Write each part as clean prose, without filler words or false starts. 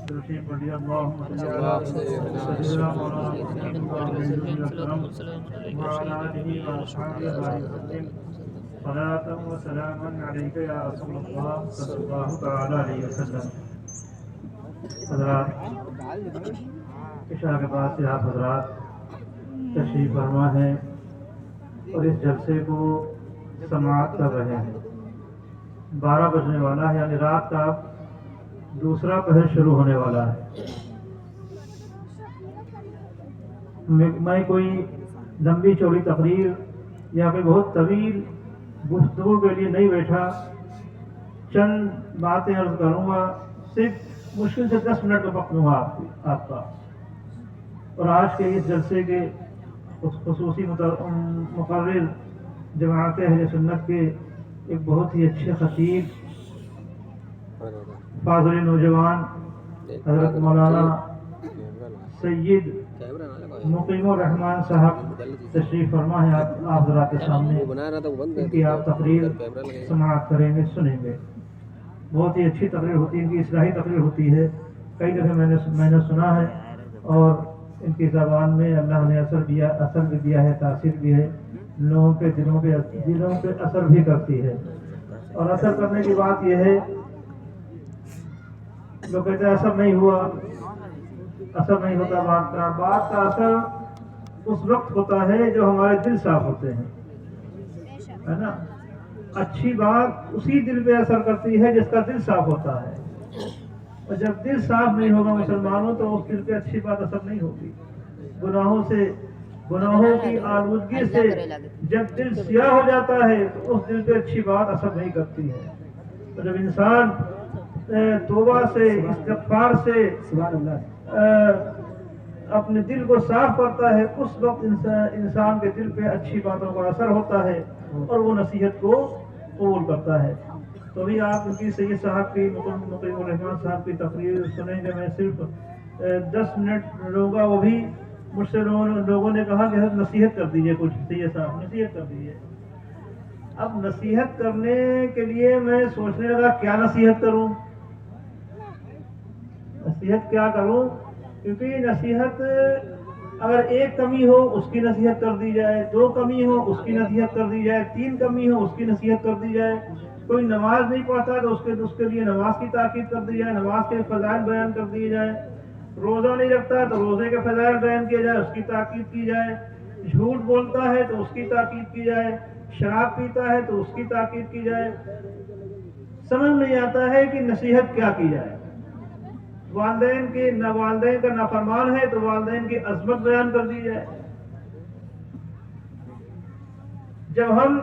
تشریف پڑھیے اللہم صلی علی سیدنا مولانا محمد وعلی آلہ واصحابہ وسلم صلاۃ و سلاما علیک یا رسول اللہ صلی اللہ تعالی علیہ وسلم۔ حضرات، عشاء کے بعد سے آپ حضرات تشریف فرما ہیں اور اس جلسے کو سماعت کر رہے ہیں۔ 12 بجنے والا ہے، یعنی رات کا دوسرا پہر شروع ہونے والا ہے۔ میں کوئی لمبی چوڑی تقریر یا کوئی بہت طویل گفتگو کے لیے نہیں بیٹھا، چند باتیں عرض کروں گا، صرف مشکل سے 10 منٹ کا وقت لوں گا آپ کا۔ اور آج کے اس جلسے کے خصوصی مقرر جماعت اہل سنت کے ایک بہت ہی اچھے خطیب، فاضل نوجوان حضرت مولانا سید مقیم الرحمان صاحب تشریف فرما ہے آپ حضرات کے سامنے۔ ان کی آپ تقریر سماعت کریں گے، سنیں گے۔ بہت ہی اچھی تقریر ہوتی ہے، ان کی اصلاحی تقریر ہوتی ہے، کئی دفعہ میں نے سنا ہے، اور ان کی زبان میں اللہ نے اثر بھی دیا ہے، تاثیر بھی ہے، لوگوں کے دلوں پہ اثر بھی کرتی ہے۔ اور اثر کرنے کی بات یہ ہے، لوگ کہتے ہیں اثر نہیں ہوا، اثر نہیں ہوتا بات کا اثر اس وقت ہوتا ہے جو ہمارے دل صاف ہوتے ہیں، ہے نا۔ اچھی بات اسی دل پہ اثر کرتی ہے جس کا دل صاف ہوتا ہے، اور جب دل صاف نہیں ہوگا مسلمانوں تو اس دل پہ اچھی بات اثر نہیں ہوگی۔ گناہوں کی آلودگی سے جب دل سیاہ ہو جاتا ہے تو اس دل پہ اچھی بات اثر نہیں کرتی ہے۔ تو جب انسان توبہ سے، استغفار سے اپنے دل کو صاف کرتا ہے، اس وقت انسان کے دل پہ اچھی باتوں کا اثر ہوتا ہے اور وہ نصیحت کو قبول کرتا ہے۔ تو بھی آپ ان کی سید صاحب کی، مقیم الرحمان صاحب کی تقریر سنیں گے۔ میں صرف 10 منٹ لوں گا، وہ بھی مجھ سے لوگوں نے کہا کہ نصیحت کر دیجئے، کچھ سید صاحب نصیحت کر دیجئے۔ اب نصیحت کرنے کے لیے میں سوچنے لگا کیا نصیحت کروں، نصیحت کیا کروں، کیونکہ نصیحت اگر ایک کمی ہو اس کی نصیحت کر دی جائے، 2 کمی ہو اس کی نصیحت کر دی جائے، 3 کمی ہو اس کی نصیحت کر دی جائے، کوئی نماز نہیں پڑھتا تو اس کے لیے نماز کی تاکید کر دی جائے، نماز کے فضائل بیان کر دیے جائے، روزہ نہیں رکھتا تو روزے کے فضائل بیان کیے جائے، اس کی تاکید کی جائے، جھوٹ بولتا ہے تو اس کی تاکید کی جائے، شراب پیتا ہے تو اس کی تاکید کی جائے۔ سمجھ نہیں آتا ہے کہ نصیحت کیا کی جائے۔ والدین کا نافرمان ہے تو والدین کی عظمت بیان کر دی جائے۔ جب ہم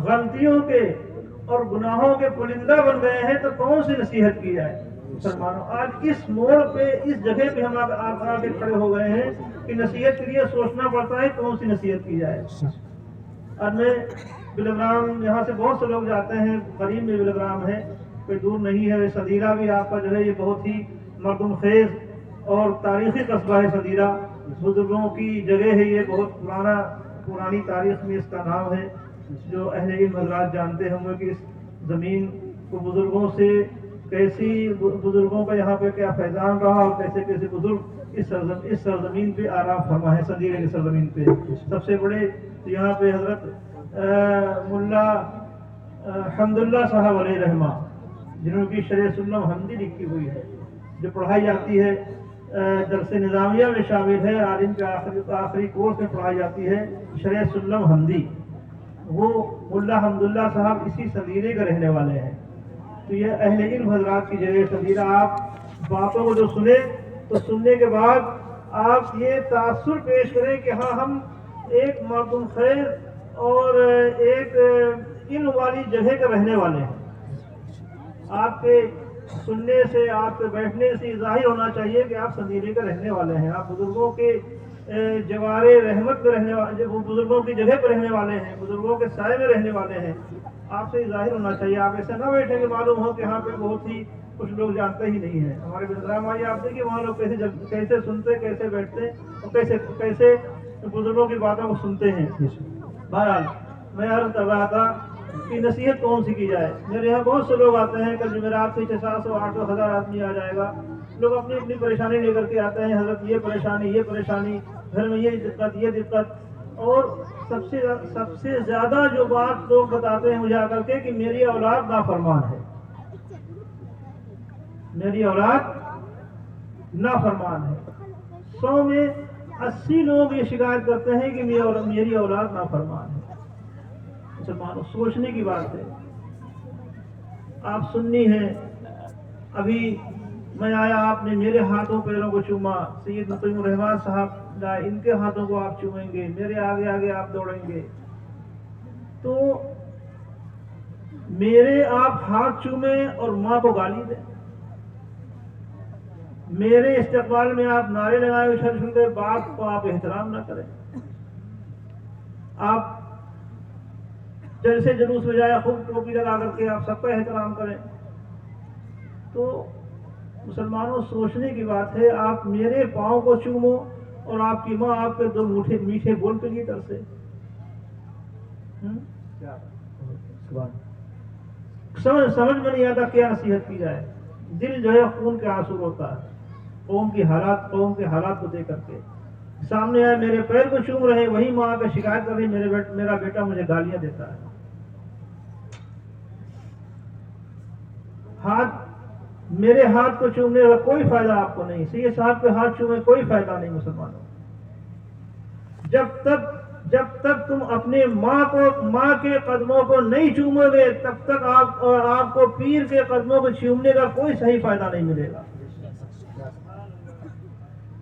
غلطیوں کے اور گناہوں کے پرندہ بن گئے ہیں تو کون سی نصیحت کی جائے؟ مسلمانوں، آج اس موڑ پہ، اس جگہ پہ ہم آ کے کھڑے ہو گئے ہیں کہ نصیحت کے لیے سوچنا پڑتا ہے کون سی نصیحت کی جائے۔ اور میں بلگرام، یہاں سے بہت سے لوگ جاتے ہیں، قریب میں بلگرام ہے، کوئی دور نہیں ہے۔ صدیرہ بھی آپ کا جو ہے یہ بہت ہی مردم خیز اور تاریخی قصبہ ہے صدیرہ، بزرگوں کی جگہ ہے، یہ بہت پرانی تاریخ میں اس کا نام ہے۔ جو اہل علم حضرات جانتے ہوں گے کہ اس زمین کو بزرگوں سے کیسی، بزرگوں کا یہاں پہ کیا فیضان رہا اور کیسے کیسے بزرگ اس سرزمین پہ آرام فرما ہے، صدیرہ کی سرزمین پہ۔ سب سے بڑے یہاں پہ حضرت ملا حمداللہ صاحب علیہ رحمہ، جنہوں کی شرح سلم حمدی لکھی ہوئی ہے، جو پڑھائی جاتی ہے، درس نظامیہ میں شامل ہے، عالم کے آخری کورس میں پڑھائی جاتی ہے شرح سلم حمدی۔ وہ ملا حمداللہ صاحب اسی صدیرے کے رہنے والے ہیں۔ تو یہ اہل علم حضرات کی جگہ صدیرہ۔ آپ باتوں کو جو سنے تو سننے کے بعد آپ یہ تاثر پیش کریں کہ ہاں ہم ایک مردم خیر اور ایک علم والی جگہ کے رہنے والے ہیں۔ آپ کے سننے سے، آپ کے بیٹھنے سے ظاہر ہونا چاہیے کہ آپ صدیرے کے رہنے والے ہیں، آپ بزرگوں کے جوار رحمت میں رہنے والے، بزرگوں کی جگہ پہ رہنے والے ہیں، بزرگوں کے سائے میں رہنے والے ہیں۔ آپ سے ظاہر ہونا چاہیے، آپ ایسا نہ بیٹھے کہ معلوم ہو کہ یہاں پہ بہت ہی کچھ لوگ جانتے ہی نہیں ہیں۔ ہمارے بلگرام آئیے، آپ دیکھیے وہاں لوگ کیسے سنتے، کیسے بیٹھتے اور کیسے بزرگوں کی باتوں کو سنتے ہیں۔ بہرحال میں عرض کر رہا تھا کہ نصیحت کون سی کی جائے. میرے یہاں بہت سے لوگ آتے ہیں, کل جمعرات سے 600 800 1000 آدمی آ جائے گا. لوگ اپنی اپنی پریشانی لے کر کے آتے ہیں, حضرت یہ پریشانی, گھر میں یہ دقت. اور سب سے زیادہ جو بات لوگ بتاتے ہیں مجھے آ کر کے کہ میری اولاد نافرمان ہے, میری اولاد نافرمان ہے. 100 میں 80 لوگ یہ شکایت کرتے ہیں کہ میری اولاد نافرمان ہے. مسلمانوں, سوچنے کی بات ہے. آپ سنی ہیں, ابھی میں آیا, آپ نے میرے ہاتھوں پیروں کو چوما, سید مقیم الرحمان صاحب لائے, ان کے ہاتھوں کو آپ چومیں گے, میرے آگے آگے آپ دوڑیں گے. تو میرے آپ ہاتھ چومیں اور ماں کو گالی دیں, میرے استقبال میں آپ نعرے لگائے اچھل اچھل کے, باپ کو آپ احترام نہ کریں. آپ جلسے جلوس میں جائے خوب ٹوپی لگا کر کے آپ سب کا احترام کریں. تو مسلمانوں, سوچنے کی بات ہے. آپ میرے پاؤں کو چومو اور آپ کی ماں آپ کے 2 میٹھے بول کے لیے ترسے. سمجھ میں نہیں آتا کیا نصیحت کی جائے. دل جو ہے خون کے آنسو ہوتا ہے قوم کے حالات کو دیکھ کر کے. سامنے آئے میرے پیر کو چوم رہے, وہی ماں آ کے شکایت کر رہی میرا بیٹا مجھے گالیاں دیتا ہے. میرے ہاتھ کو چومنے کا کوئی فائدہ آپ کو نہیں. سید صاحب کے ہاتھ چومے کوئی فائدہ نہیں. مسلمانوں, جب تک تم اپنے ماں کے قدموں کو نہیں چومو گے, تب تک آپ کو پیر کے قدموں کو چومنے کا کوئی صحیح فائدہ نہیں ملے گا.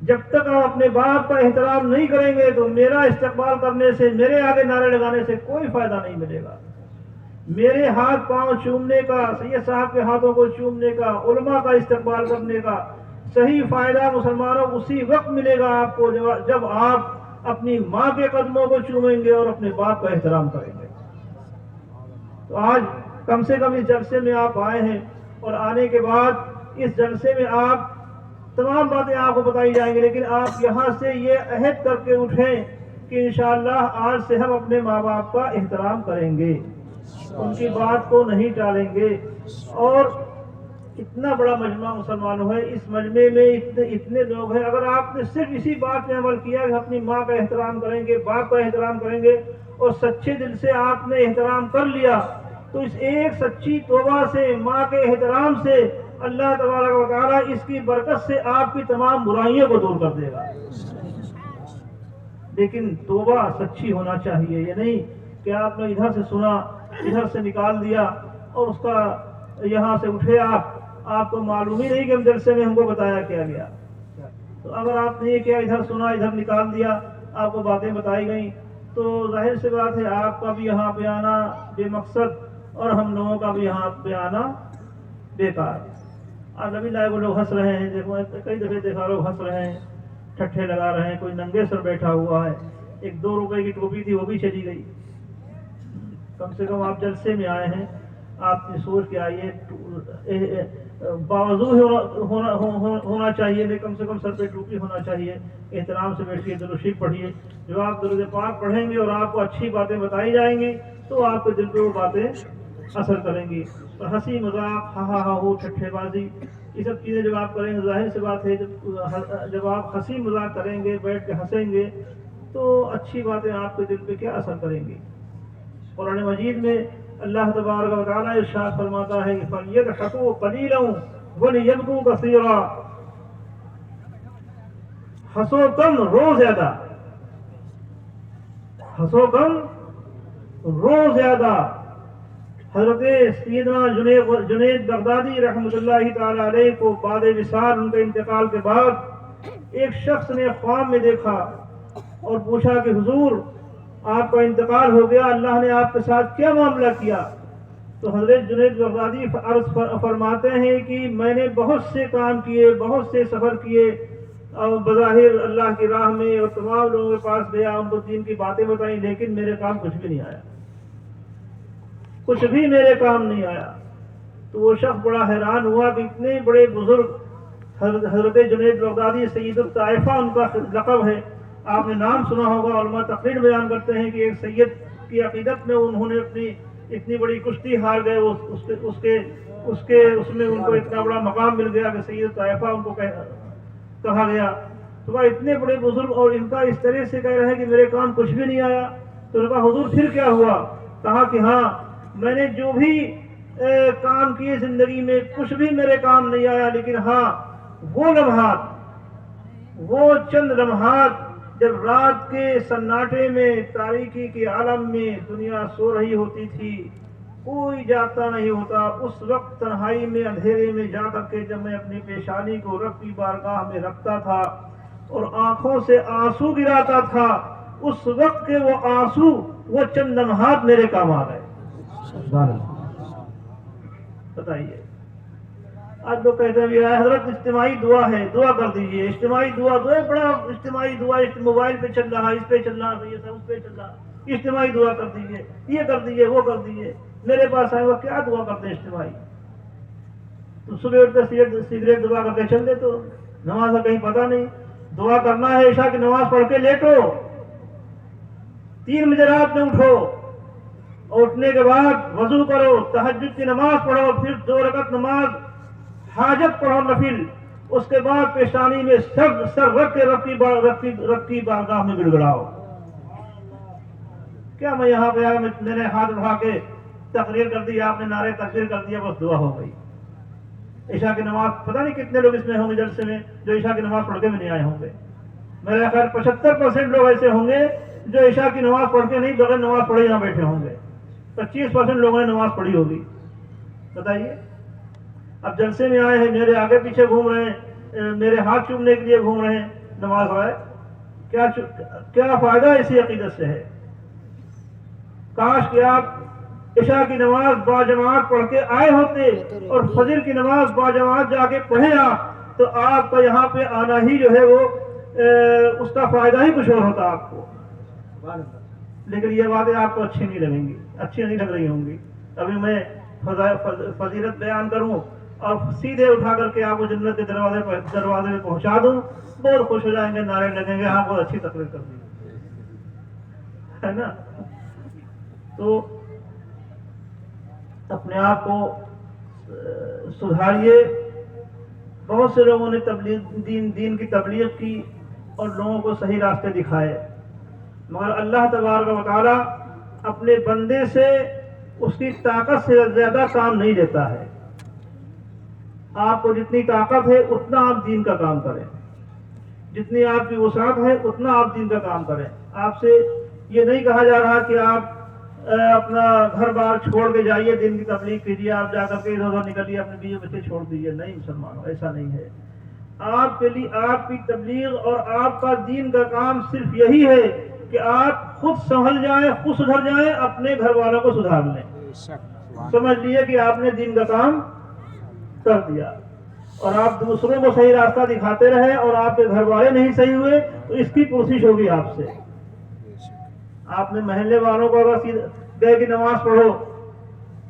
جب تک آپ اپنے باپ کا احترام نہیں کریں گے تو میرا استقبال کرنے سے, میرے آگے نعرے لگانے سے کوئی فائدہ نہیں ملے گا. میرے ہاتھ پاؤں چومنے کا, سید صاحب کے ہاتھوں کو چومنے کا, علماء کا استقبال کرنے کا صحیح فائدہ مسلمانوں اسی وقت ملے گا آپ کو جب آپ اپنی ماں کے قدموں کو چومیں گے اور اپنے باپ کا احترام کریں گے. تو آج کم سے کم اس جلسے میں آپ آئے ہیں, اور آنے کے بعد اس جلسے میں آپ تمام باتیں آپ کو بتائی جائیں گی, لیکن آپ یہاں سے یہ عہد کر کے اٹھیں کہ انشاءاللہ آج سے ہم اپنے ماں باپ کا احترام کریں گے, ان کی بات کو نہیں ٹالیں گے. اور اتنا بڑا مجمع مسلمانوں ہے, اس مجمع میں اتنے لوگ ہیں. اگر آپ نے صرف اسی بات میں عمل کیا کہ اپنی ماں کا احترام کریں گے, باپ کا احترام کریں گے, اور سچے دل سے آپ نے احترام کر لیا, تو اس ایک سچی توبہ سے, ماں کے احترام سے, اللہ تبارک و تعالی اس کی برکت سے آپ کی تمام برائیوں کو دور کر دے گا. لیکن توبہ سچی ہونا چاہیے. یہ نہیں کہ آپ نے ادھر سے سنا, ادھر سے نکال دیا, اور اس کا یہاں سے اٹھے آپ کو معلوم ہی نہیں کہ ہم جلسے میں ہم کو بتایا کیا گیا. تو اگر آپ نے یہ کیا, ادھر سنا ادھر نکال دیا, آپ کو باتیں بتائی گئیں, تو ظاہر سی بات ہے آپ کا بھی یہاں پہ آنا بے مقصد, اور ہم لوگوں کا بھی یہاں پہ آنا بیکار. آج ابھی لائے وہ لوگ ہنس رہے ہیں, دیکھو کئی دفعے دیکھا لوگ ہنس رہے ہیں, ٹھٹھے لگا رہے ہیں. کوئی ننگے سر بیٹھا ہوا ہے, 1-2 روپے کی ٹوپی تھی وہ بھی چلی گئی. کم سے کم آپ جلسے میں آئے ہیں, آپ نے سوچ کے آئیے, باوضو ہونا چاہیے, لیکن کم سے کم سر پہ ٹوپی ہونا چاہیے. احترام سے بیٹھیے, درود شریف پڑھیے. جب آپ درود پاک پڑھیں گے اور آپ کو اچھی باتیں بتائی جائیں گی تو آپ کے دل پہ وہ باتیں اثر کریں گی. اور ہنسی مذاق, ہا ہو, ٹھٹھے بازی, یہ سب چیزیں جب آپ کریں گے, ظاہر سی بات ہے جب آپ ہنسی مذاق کریں گے, بیٹھ کے ہنسیں گے, تو اچھی باتیں آپ کے دل پہ کیا اثر کریں گی. قرآن مجید میں اللہ تبارک و تعالی ارشاد فرماتا ہے کہ فَلْيَضْحَكُوا قَلِيلًا وَلْيَبْكُوا كَثِيرًا. ہنسو کم, رو زیادہ. ہنسو کم, رو زیادہ. حضرت سیدنا جنید بغدادی رحمۃ اللہ تعالی علیہ کو بعد وصال, ان کے انتقال کے بعد, ایک شخص نے خواب میں دیکھا اور پوچھا کہ حضور آپ کا انتقال ہو گیا, اللہ نے آپ کے ساتھ کیا معاملہ کیا؟ تو حضرت جنید بغدادی عرض فرماتے ہیں کہ میں نے بہت سے کام کیے, بہت سے سفر کیے, اور بظاہر اللہ کی راہ میں, اور تمام لوگوں کے پاس گیا, ان کو دین کی باتیں بتائیں, لیکن میرے کام کچھ بھی نہیں آیا, کچھ بھی میرے کام نہیں آیا. تو وہ شخص بڑا حیران ہوا کہ اتنے بڑے بزرگ حضرت جنید بغدادی سید الطائفہ ان کا لقب ہے, آپ نے نام سنا ہوگا. علماء تقریر بیان کرتے ہیں کہ ایک سید کی عقیدت میں انہوں نے اپنی اتنی بڑی کشتی ہار گئے، اس میں ان کو اتنا بڑا مقام مل گیا کہ سید طائفہ ان کو کہا گیا. تو وہ اتنے بڑے بزرگ اور ان کا اس طرح سے کہہ رہے ہیں کہ میرے کام کچھ بھی نہیں آیا. تو ان کا حضور پھر کیا ہوا؟ کہا کہ ہاں میں نے جو بھی کام کیے زندگی میں کچھ بھی میرے کام نہیں آیا، لیکن ہاں وہ لمحات، وہ چند لمحات جب رات کے سناٹے میں، تاریکی کے عالم میں دنیا سو رہی ہوتی تھی، کوئی جاگتا نہیں ہوتا، اس وقت تنہائی میں اندھیرے میں جا کر کے جب میں اپنی پیشانی کو رب کی بارگاہ میں رکھتا تھا اور آنکھوں سے آنسو گراتا تھا، اس وقت کے وہ آنسو، وہ چند لمحات میرے کام آ گئے. بتائیے. آج لوگ کہتے ہیں حضرت اجتماعی دعا ہے، دعا کر دیجئے. اجتماعی دعا بڑا اجتماعی دعا موبائل پہ چل رہا ہے، اس پہ چل رہا ہے، یہ سب اس پہ چل رہا ہے. اجتماعی دعا کر دیجئے، یہ کر دیجئے، وہ کر دیجئے. میرے پاس آئے وہ کیا دعا کرتے ہیں اجتماعی؟ تو صبح اٹھ کر سگریٹ دعا کر کے چل دے، تو نماز کا کہیں پتہ نہیں. دعا کرنا ہے عشاء کی نماز پڑھ کے لیٹو، 3 بجے رات میں اٹھو، اور اٹھنے کے بعد وضو کرو، تہجد کی نماز پڑھو، پھر 2 رکعت نماز حاجت پڑھو نفل. اس کے بعد پیشانی میں سر رکھ کے رب کی بارگاہ میں گڑ گڑاؤ. کیا میں یہاں پہ آیا، میں نے ہاتھ اٹھا کے تقریر کر دی، آپ نے نعرے تکبیر کر دیا، بس دعا ہو گئی. عشاء کی نماز پتہ نہیں کتنے لوگ اس میں ہوں گے جلسے میں جو عشاء کی نماز پڑھ کے بھی نہیں آئے ہوں گے. میرا خیال 75% لوگ ایسے ہوں گے جو عشاء کی نماز پڑھ کے نہیں، بغیر نماز پڑھے یہاں بیٹھے ہوں گے. 25% لوگوں نے نماز پڑھی ہوگی. بتائیے. اب جلسے میں آئے ہیں، میرے آگے پیچھے گھوم رہے ہیں، میرے ہاتھ چومنے کے لیے گھوم رہے ہیں، نماز پڑھائے. کیا فائدہ اسی عقیدت سے ہے؟ کاش کہ آپ عشاء کی نماز باجماعت پڑھ کے آئے ہوتے اور فجر کی نماز باجماعت جا کے پڑھے آپ، تو آپ کا یہاں پہ آنا ہی جو ہے وہ اس کا فائدہ ہی کچھ اور ہوتا آپ کو. لیکن یہ باتیں آپ کو اچھی نہیں لگیں گی، اچھی نہیں لگ رہی ہوں گی. ابھی میں فضیلت بیان کروں اور سیدھے اٹھا کر کے آپ کو جنت کے دروازے میں پہنچا دوں، بہت خوش ہو جائیں گے، نعرے لگیں گے، آپ بہت اچھی تقریر کر دی ہے نا. تو اپنے آپ کو سدھاریے. بہت سے لوگوں نے دین کی تبلیغ کی اور لوگوں کو صحیح راستے دکھائے، مگر اللہ تبارک و تعالی اپنے بندے سے اس کی طاقت سے زیادہ کام نہیں لیتا ہے. آپ کو جتنی طاقت ہے اتنا آپ دین کا کام کریں، جتنی آپ کی وسعت ہے اتنا آپ دین کا کام کریں. آپ سے یہ نہیں کہا جا رہا کہ آپ اپنا گھر بار چھوڑ کے جائیے، دین کی تبلیغ کیجیے، آپ جا کر کے ادھر ادھر نکلیے، اپنے بیوی بچے چھوڑ دیجیے. نہیں مسلمانوں، ایسا نہیں ہے. آپ کے لیے آپ کی تبلیغ اور آپ کا دین کا کام صرف یہی ہے کہ آپ خود سنبھل جائیں، خود سدھر جائیں، اپنے گھر والوں کو سدھار لیں. سمجھ لیے کہ آپ نے دین کا کام کر دیا، اور آپ دوسروں کو صحیح راستہ دکھاتے رہے اور آپ کے گھر والے نہیں صحیح ہوئے تو اس کی کوشش ہوگی آپ سے. آپ نے محلے والوں کو اگر گئے کہ نماز پڑھو،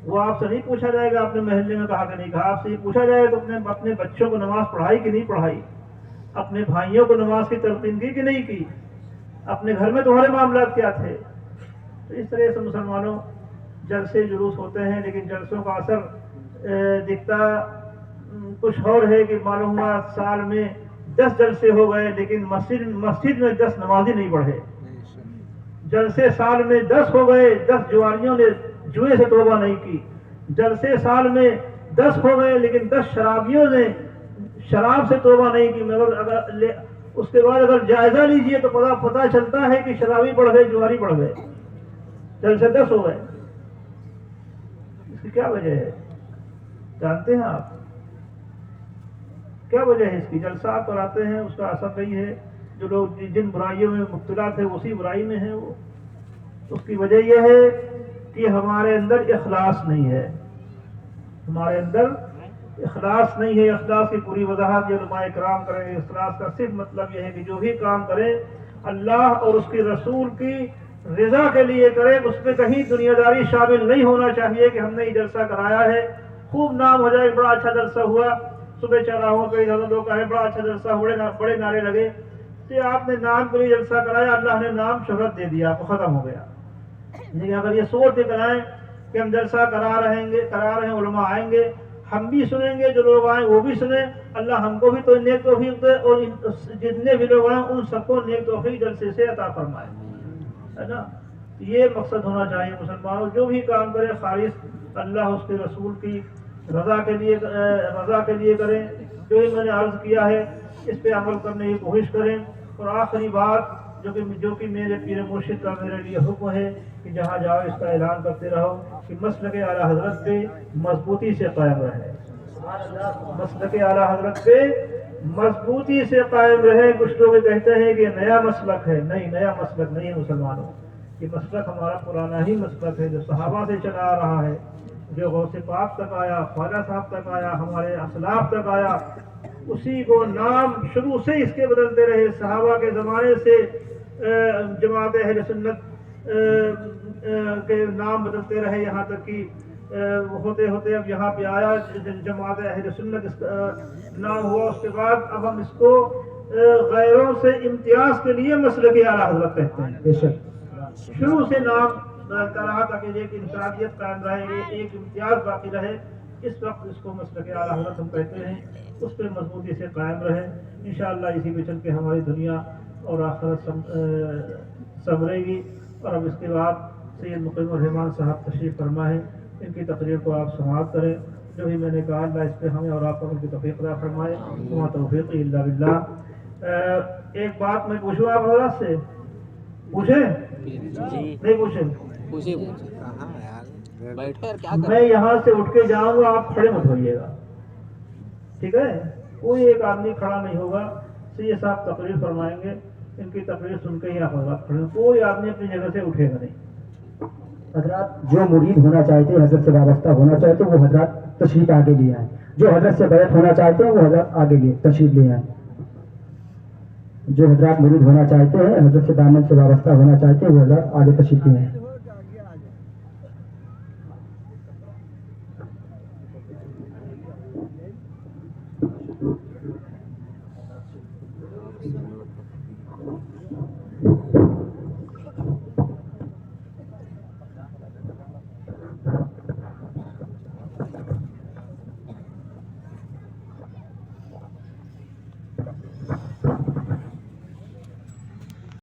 وہ آپ سے نہیں پوچھا جائے گا اپنے محلے میں کہا کہ نہیں کہا. آپ سے یہ پوچھا جائے گا تو اپنے بچوں کو نماز پڑھائی کہ نہیں پڑھائی، اپنے بھائیوں کو نماز کی تلقین کی کہ نہیں کی، اپنے گھر میں تمہارے معاملات کیا تھے. تو اس طرح سے مسلمانوں جلسے جلوس ہوتے ہیں، لیکن جلسوں کا اثر دکھتا کچھ اور ہے کہ معلوم ہوا سال میں 10 جلسے ہو گئے لیکن مسجد میں 10 نمازی نہیں پڑھے. جلسے سال میں 10 ہو گئے، 10 جواریوں نے جوئے سے توبہ نہیں کی. جلسے سال میں 10 ہو گئے لیکن 10 شرابیوں نے شراب سے توبہ نہیں کی. مگر اگر اس کے بعد اگر جائزہ لیجئے تو پتہ چلتا ہے کہ شرابی بڑھ گئے، جواری بڑھ گئے. جلسے 10 ہو گئے. اس کی کیا وجہ ہے جانتے ہیں آپ؟ کیا وجہ ہے اس کی؟ جلسہ آپ کراتے ہیں، اس کا اثر نہیں ہے. جو لوگ جن برائیوں میں مبتلا تھے اسی برائی میں ہیں وہ. اس کی وجہ یہ ہے کہ ہمارے اندر اخلاص نہیں ہے، ہمارے اندر اخلاص نہیں ہے. اخلاص کی پوری وضاحت یہ علماء کرام کریں. اخلاص کا صرف مطلب یہ ہے کہ جو بھی کام کریں اللہ اور اس کے رسول کی رضا کے لیے کریں. اس میں کہیں دنیا داری شامل نہیں ہونا چاہیے کہ ہم نے یہ جلسہ کرایا ہے، خوب نام ہو جائے، بڑا اچھا جلسہ ہوا، صبح چراہوں پہ ادھر لوگ کہیں بڑا اچھا جلسہ ہوا، بڑے نعرے لگے. تو آپ نے نام کے لیے جلسہ کرایا، اللہ نے نام شہرت دے دیا، آپ کو ختم ہو گیا. لیکن اگر یہ سوچ کے کرائیں کہ ہم جلسہ کرا رہے ہیں، علماء آئیں گے، ہم بھی سنیں گے، جو لوگ آئیں وہ بھی سنیں، اللہ ہم کو بھی تو نیک توفیق دے اور جتنے بھی لوگ آئیں ان سب کو نیک توفیق جلسے سے عطا فرمائے، ہے نا؟ یہ مقصد ہونا چاہیے مسلمانوں، جو بھی کام کرے خالص اللہ اس کے رسول کی رضا کے لیے کریں۔ جو ہی میں نے عرض کیا ہے اس پہ عمل کرنے کی کوشش کریں۔ اور آخری بات جو کہ میرے پیر مرشد کا میرے لیے حکم ہے کہ جہاں جاؤ اس کا اعلان کرتے رہو کہ مسلک اعلیٰ حضرت پہ مضبوطی سے قائم رہے، مسلک اعلیٰ حضرت پہ مضبوطی سے قائم رہے۔ کچھ لوگ کہتے ہیں کہ نیا مسلک ہے، نہیں، نیا مسلک نہیں ہے مسلمانوں، یہ مسلک ہمارا پرانا ہی مسلک ہے جو صحابہ سے چلا آ رہا ہے، جو غوث پاک تک آیا، خواجہ صاحب تک آیا، ہمارے اسلاف تک آیا، اسی کو نام شروع سے اس کے بدلتے رہے، صحابہ کے زمانے سے جماعت اہل سنت کے نام بدلتے رہے، یہاں تک کہ ہوتے ہوتے اب یہاں پہ آیا جماعت اہل سنت اس کا نام ہوا۔ اس کے بعد اب ہم اس کو غیروں سے امتیاز کے لیے مسلک اعلیٰ حضرت کہتے ہیں۔ بے شک شروع سے نام ڈالتا رہا تاکہ ایک انفرادیت قائم رہے، ایک امتیاز باقی رہے، اس وقت اس کو مسلک اعلیٰ حضرت ہم کہتے ہیں، اس پہ مضبوطی سے قائم رہے۔ انشاءاللہ اسی پہ چل کے ہماری دنیا اور آخرت سنورے گی۔ اور اب اس کے بعد سید مقیم الرحمان صاحب تشریف فرما ہے، ان کی تقریر کو آپ سماعت کریں۔ جو بھی میں نے کہا اللہ اس پہ ہمیں اور آپ کو ان کی توفیق عطا فرمائے، وما توفیق الا باللہ۔ ایک بات میں پوچھوں آپ حضرات سے، پوچھیں؟ نہیں پوچھیں؟ میں یہاں سے اٹھ کے جاؤں گا، آپ کھڑے مت ہوئیے گا، ٹھیک ہے؟ کوئی ایک آدمی کھڑا نہیں ہوگا، سید صاحب تقریر فرمائیں گے، ان کی تقریر سن کے ہی آپ حضرات کھڑے، کوئی آدمی اپنی جگہ سے اٹھے گا نہیں۔ حضرات جو مرید ہونا چاہتے ہیں، حضرت سے وابستہ ہونا چاہتے ہیں، وہ حضرات تشریف آگے لے آئیں، جو حضرت سے بیعت ہونا چاہتے ہیں وہ حضرات آگے تشریف لے آئیں، جو حضرات مرید ہونا چاہتے ہیں، حضرت سے دامن سے وابستہ ہونا چاہتے ہیں، وہ حضرات آگے تشریف لے آئیں۔